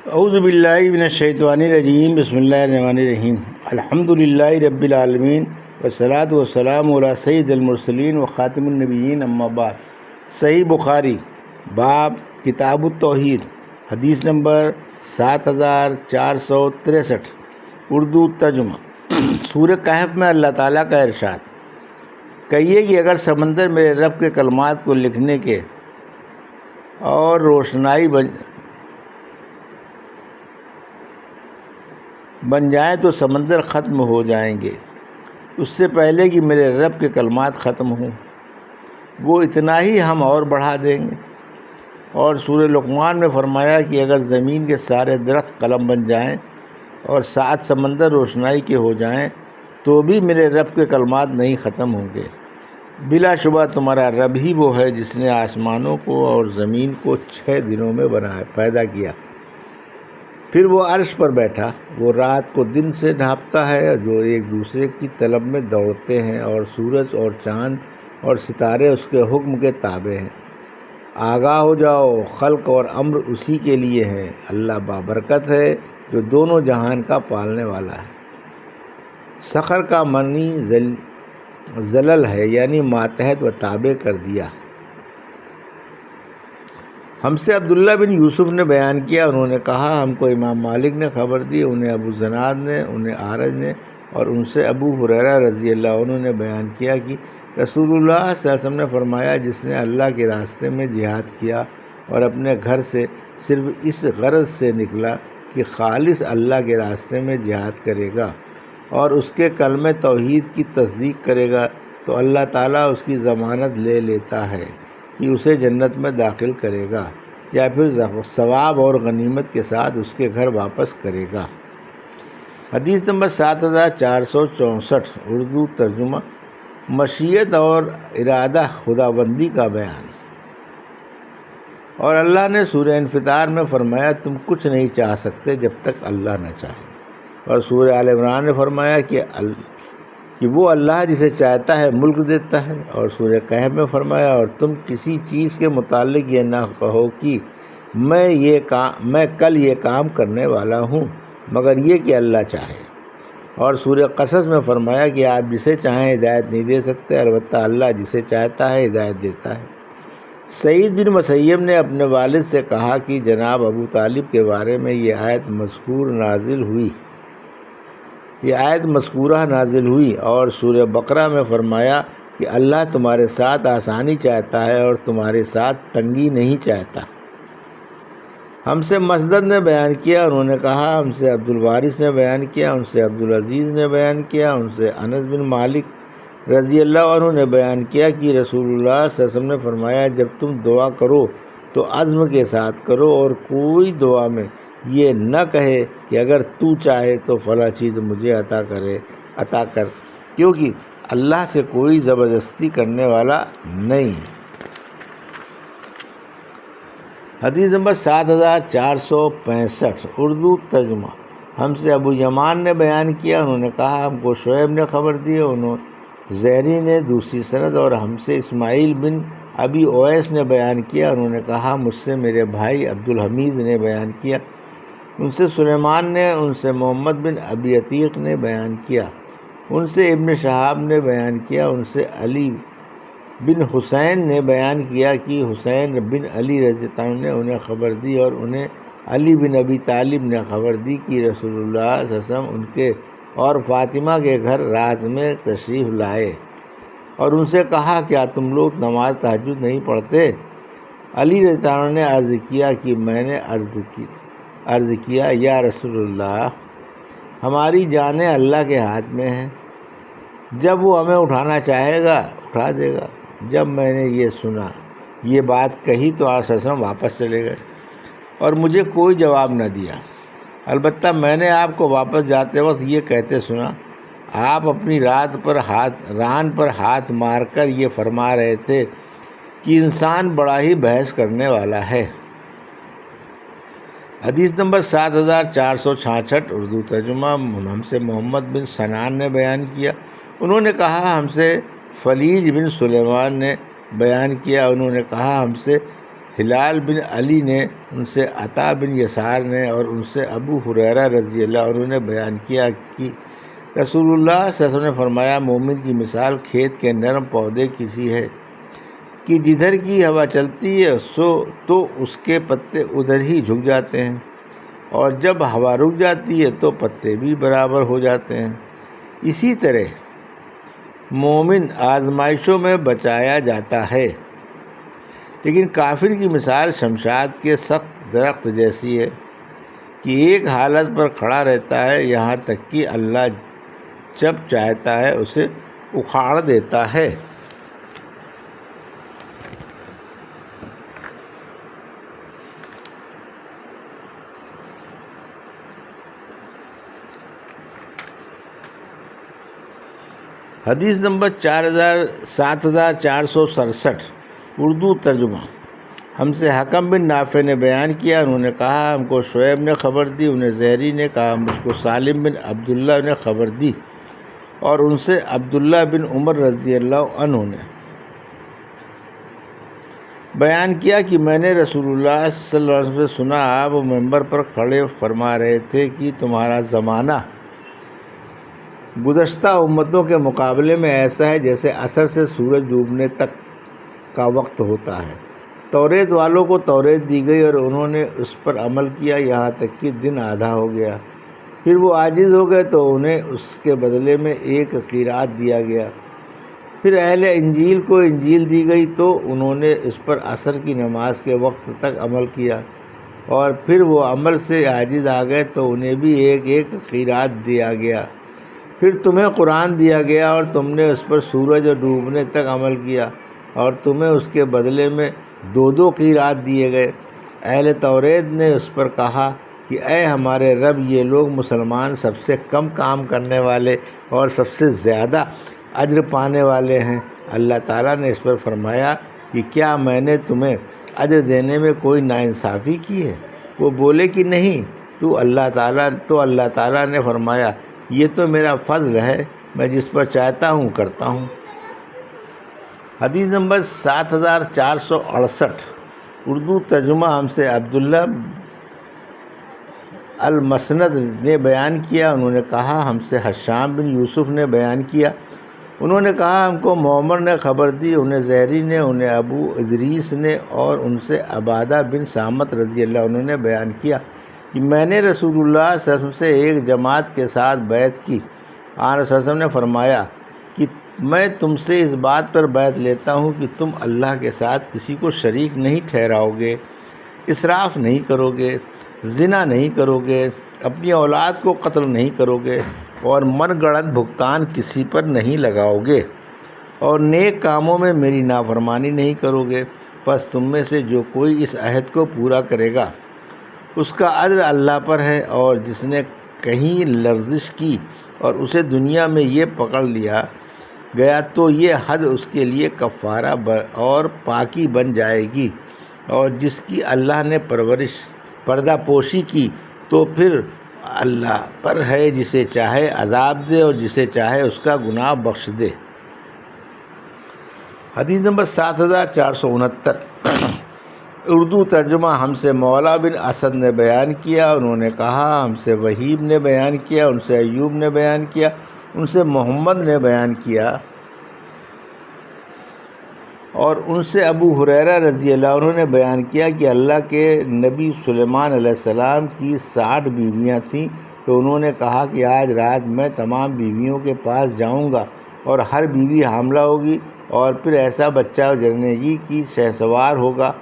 اعوذ باللہ من الشیطان الرجیم بسم اللہ الرحمن الرحیم الحمدللہ رب العالمین والصلاۃ والسلام علی سید المرسلین وخاتم النبیین اما بعد۔ صحیح بخاری باب کتاب التوحید حدیث نمبر 7463 اردو ترجمہ۔ سورہ کہف میں اللہ تعالیٰ کا ارشاد، کہیے کہ اگر سمندر میرے رب کے کلمات کو لکھنے کے اور روشنائی بن جائیں تو سمندر ختم ہو جائیں گے اس سے پہلے کہ میرے رب کے کلمات ختم ہوں، وہ اتنا ہی ہم اور بڑھا دیں گے۔ اور سورہ لقمان میں فرمایا کہ اگر زمین کے سارے درخت قلم بن جائیں اور 7 سمندر روشنائی کے ہو جائیں تو بھی میرے رب کے کلمات نہیں ختم ہوں گے۔ بلا شبہ تمہارا رب ہی وہ ہے جس نے آسمانوں کو اور زمین کو 6 دنوں میں پیدا کیا، پھر وہ عرش پر بیٹھا۔ وہ رات کو دن سے ڈھانپتا ہے جو ایک دوسرے کی طلب میں دوڑتے ہیں، اور سورج اور چاند اور ستارے اس کے حکم کے تابع ہیں۔ آگاہ ہو جاؤ، خلق اور امر اسی کے لیے ہے۔ اللہ بابرکت ہے جو دونوں جہان کا پالنے والا ہے۔ سخر کا معنی زلل ہے، یعنی ماتحت و تابع کر دیا۔ ہم سے عبداللہ بن یوسف نے بیان کیا، انہوں نے کہا ہم کو امام مالک نے خبر دی، انہیں ابو زناد نے، انہیں اعرج نے، اور ان سے ابو ہریرہ رضی اللہ عنہ نے بیان کیا کہ رسول اللہ صلی اللہ علیہ وسلم نے فرمایا، جس نے اللہ کے راستے میں جہاد کیا اور اپنے گھر سے صرف اس غرض سے نکلا کہ خالص اللہ کے راستے میں جہاد کرے گا اور اس کے کلمہ توحید کی تصدیق کرے گا، تو اللہ تعالیٰ اس کی ضمانت لے لیتا ہے کہ اسے جنت میں داخل کرے گا، یا پھر ثواب اور غنیمت کے ساتھ اس کے گھر واپس کرے گا۔ حدیث نمبر 7464 اردو ترجمہ۔ مشیت اور ارادہ خداوندی کا بیان۔ اور اللہ نے سورہ انفطار میں فرمایا، تم کچھ نہیں چاہ سکتے جب تک اللہ نہ چاہے۔ اور سورہ آل عمران نے فرمایا کہ وہ اللہ جسے چاہتا ہے ملک دیتا ہے۔ اور سورہ کہف میں فرمایا، اور تم کسی چیز کے متعلق یہ نہ کہو کہ میں کل یہ کام کرنے والا ہوں، مگر یہ کہ اللہ چاہے۔ اور سورہ قصص میں فرمایا کہ آپ جسے چاہیں ہدایت نہیں دے سکتے، البتہ اللہ جسے چاہتا ہے ہدایت دیتا ہے۔ سعید بن مسیب نے اپنے والد سے کہا کہ جناب ابو طالب کے بارے میں یہ آیت مذکورہ نازل ہوئی، اور سورہ بقرہ میں فرمایا کہ اللہ تمہارے ساتھ آسانی چاہتا ہے اور تمہارے ساتھ تنگی نہیں چاہتا۔ ہم سے مسدد نے بیان کیا، انہوں نے کہا ہم سے عبد الوارث نے بیان کیا، ان سے عبد العزیز نے بیان کیا، ان سے انس بن مالک رضی اللہ عنہ نے بیان کیا کہ رسول اللہ صلی اللہ علیہ وسلم نے فرمایا، جب تم دعا کرو تو عزم کے ساتھ کرو، اور کوئی دعا میں یہ نہ کہے کہ اگر تو چاہے تو فلاں چیز مجھے عطا کر، کیونکہ اللہ سے کوئی زبردستی کرنے والا نہیں۔ حدیث نمبر 7465 اردو ترجمہ۔ ہم سے ابو یمان نے بیان کیا، انہوں نے کہا ہم کو شعیب نے خبر دی، انہوں زہری نے دوسری سند، اور ہم سے اسماعیل بن ابی اویس نے بیان کیا، انہوں نے کہا مجھ سے میرے بھائی عبدالحمید نے بیان کیا، ان سے سلیمان نے، ان سے محمد بن ابی عتیق نے بیان کیا، ان سے ابن شہاب نے بیان کیا، ان سے علی بن حسین نے بیان کیا کہ حسین بن علی رضی اللہ عنہ نے انہیں خبر دی، اور انہیں علی بن ابی طالب نے خبر دی کہ رسول اللہ صلی اللہ علیہ وسلم ان کے اور فاطمہ کے گھر رات میں تشریف لائے، اور ان سے کہا کیا تم لوگ نماز تہجد نہیں پڑھتے؟ علی رضی اللہ عنہ نے عرض کیا کہ میں نے عرض کیا یا رسول اللہ، ہماری جانیں اللہ کے ہاتھ میں ہیں، جب وہ ہمیں اٹھانا چاہے گا اٹھا دے گا۔ جب میں نے یہ بات کہی تو آپ صلی اللہ علیہ وسلم واپس چلے گئے اور مجھے کوئی جواب نہ دیا، البتہ میں نے آپ کو واپس جاتے وقت یہ کہتے سنا، آپ اپنی ران پر ہاتھ مار کر یہ فرما رہے تھے کہ انسان بڑا ہی بحث کرنے والا ہے۔ حدیث نمبر 7466 اردو ترجمہ۔ ہم سے محمد بن سنان نے بیان کیا، انہوں نے کہا ہم سے فلیج بن سلیمان نے بیان کیا، انہوں نے کہا ہم سے ہلال بن علی نے، ان سے عطا بن یسار نے اور ان سے ابو ہریرہ رضی اللہ عنہ نے بیان کیا کہ رسول اللہ صلی اللہ علیہ وسلم نے فرمایا، مومن کی مثال کھیت کے نرم پودے کی سی ہے کہ جدھر کی ہوا چلتی ہے تو اس کے پتے ادھر ہی جھک جاتے ہیں، اور جب ہوا رک جاتی ہے تو پتے بھی برابر ہو جاتے ہیں۔ اسی طرح مومن آزمائشوں میں بچایا جاتا ہے، لیکن کافر کی مثال شمشاد کے سخت درخت جیسی ہے کہ ایک حالت پر کھڑا رہتا ہے یہاں تک کہ اللہ جب چاہتا ہے اسے اکھاڑ دیتا ہے۔ حدیث نمبر 7467 اردو ترجمہ۔ ہم سے حکم بن نافع نے بیان کیا، انہوں نے کہا ہم کو شعیب نے خبر دی، انہیں زہری نے کہا مجھ کو سالم بن عبداللہ نے خبر دی، اور ان سے عبداللہ بن عمر رضی اللہ عنہ نے بیان کیا کہ میں نے رسول اللہ صلی اللہ علیہ وسلم سے سنا، آپ ممبر پر کھڑے فرما رہے تھے کہ تمہارا زمانہ گزشتہ امتوں کے مقابلے میں ایسا ہے جیسے عصر سے سورج ڈوبنے تک کا وقت ہوتا ہے۔ توریت والوں کو توریت دی گئی اور انہوں نے اس پر عمل کیا یہاں تک کہ دن آدھا ہو گیا، پھر وہ عاجز ہو گئے تو انہیں اس کے بدلے میں ایک قیراط دیا گیا۔ پھر اہل انجیل کو انجیل دی گئی تو انہوں نے اس پر عصر کی نماز کے وقت تک عمل کیا، اور پھر وہ عمل سے عاجز آ گئے تو انہیں بھی ایک قیراط دیا گیا۔ پھر تمہیں قرآن دیا گیا اور تم نے اس پر سورج ڈوبنے تک عمل کیا، اور تمہیں اس کے بدلے میں 2 قیراط دیے گئے۔ اہل توریت نے اس پر کہا کہ اے ہمارے رب، یہ لوگ مسلمان سب سے کم کام کرنے والے اور سب سے زیادہ اجر پانے والے ہیں۔ اللہ تعالیٰ نے اس پر فرمایا کہ کیا میں نے تمہیں اجر دینے میں کوئی ناانصافی کی ہے؟ وہ بولے کہ نہیں۔ تو اللہ تعالیٰ نے فرمایا، یہ تو میرا فضل ہے، میں جس پر چاہتا ہوں کرتا ہوں۔ حدیث نمبر 7468 اردو ترجمہ۔ ہم سے عبداللہ المسند نے بیان کیا، انہوں نے کہا ہم سے حشام بن یوسف نے بیان کیا، انہوں نے کہا ہم کو معمر نے خبر دی، انہیں زہری نے، انہیں ابو ادریس نے، اور ان سے عبادہ بن سامت رضی اللہ عنہ نے بیان کیا کہ میں نے رسول اللہ صلی اللہ علیہ وسلم سے ایک جماعت کے ساتھ بیعت کی۔ آن رسول اللہ نے فرمایا کہ میں تم سے اس بات پر بیعت لیتا ہوں کہ تم اللہ کے ساتھ کسی کو شریک نہیں ٹھہراؤ گے، اسراف نہیں کرو گے، زنا نہیں کرو گے، اپنی اولاد کو قتل نہیں کرو گے، اور من گڑت بھگتان کسی پر نہیں لگاؤ گے، اور نیک کاموں میں میری نافرمانی نہیں کرو گے۔ پس تم میں سے جو کوئی اس عہد کو پورا کرے گا اس کا اجر اللہ پر ہے، اور جس نے کہیں لرزش کی اور اسے دنیا میں یہ پکڑ لیا گیا تو یہ حد اس کے لیے کفارہ اور پاکی بن جائے گی، اور جس کی اللہ نے پردہ پوشی کی تو پھر اللہ پر ہے جسے چاہے عذاب دے اور جسے چاہے اس کا گناہ بخش دے۔ حدیث نمبر 7469 اردو ترجمہ۔ ہم سے مولا بن اسد نے بیان کیا، انہوں نے کہا ہم سے وہیب نے بیان کیا، ان سے ایوب نے بیان کیا، ان سے محمد نے بیان کیا، اور ان سے ابو ہریرہ رضی اللہ عنہ نے بیان کیا کہ اللہ کے نبی سلیمان علیہ السلام کی 60 بیویاں تھیں، تو انہوں نے کہا کہ آج رات میں تمام بیویوں کے پاس جاؤں گا، اور ہر بیوی حاملہ ہوگی، اور پھر ایسا بچہ جننے گی کہ شہسوار ہوگا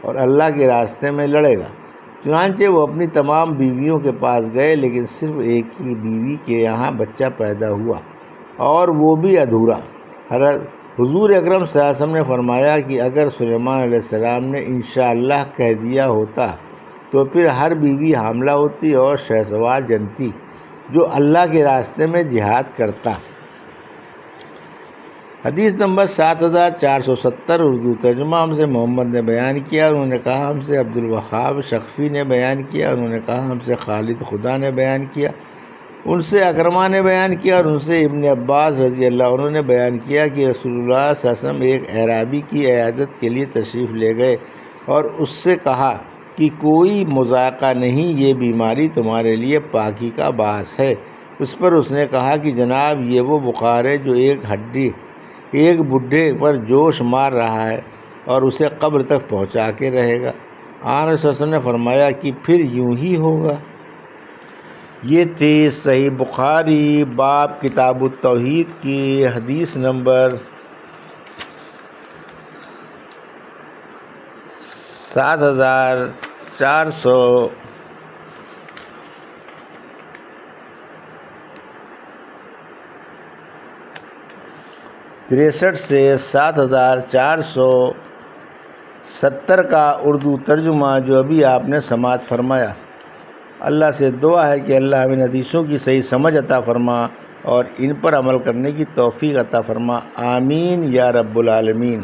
اور اللہ کے راستے میں لڑے گا۔ چنانچہ وہ اپنی تمام بیویوں کے پاس گئے، لیکن صرف ایک ہی بیوی کے یہاں بچہ پیدا ہوا، اور وہ بھی ادھورا۔ حضور اکرم صلی اللہ علیہ وسلم نے فرمایا کہ اگر سلیمان علیہ السلام نے انشاءاللہ کہہ دیا ہوتا تو پھر ہر بیوی حاملہ ہوتی اور شہسوار جنتی جو اللہ کے راستے میں جہاد کرتا۔ حدیث نمبر 7470 اردو ترجمہ۔ ہم سے محمد نے بیان کیا، انہوں نے کہا ہم سے عبد الوہاب شخفی نے بیان کیا، انہوں نے کہا ہم سے خالد خدا نے بیان کیا، ان سے اکرمہ نے بیان کیا، اور ان سے ابن عباس رضی اللہ عنہ نے بیان کیا کہ رسول اللہ صلی اللہ علیہ وسلم ایک اعرابی کی عیادت کے لیے تشریف لے گئے، اور اس سے کہا کہ کوئی مذاقہ نہیں، یہ بیماری تمہارے لیے پاکی کا باعث ہے۔ اس پر اس نے کہا کہ جناب یہ وہ بخار ہے جو ایک بڈھے پر جوش مار رہا ہے اور اسے قبر تک پہنچا کے رہے گا۔ آن صلی اللہ علیہ وسلم نے فرمایا کہ پھر یوں ہی ہوگا۔ یہ تھی صحیح بخاری باب کتاب التوحید کی حدیث نمبر 7463 سے 7470 کا اردو ترجمہ جو ابھی آپ نے سماعت فرمایا۔ اللہ سے دعا ہے کہ اللہ ہمیں حدیثوں کی صحیح سمجھ عطا فرما اور ان پر عمل کرنے کی توفیق عطا فرما، آمین یا رب العالمین۔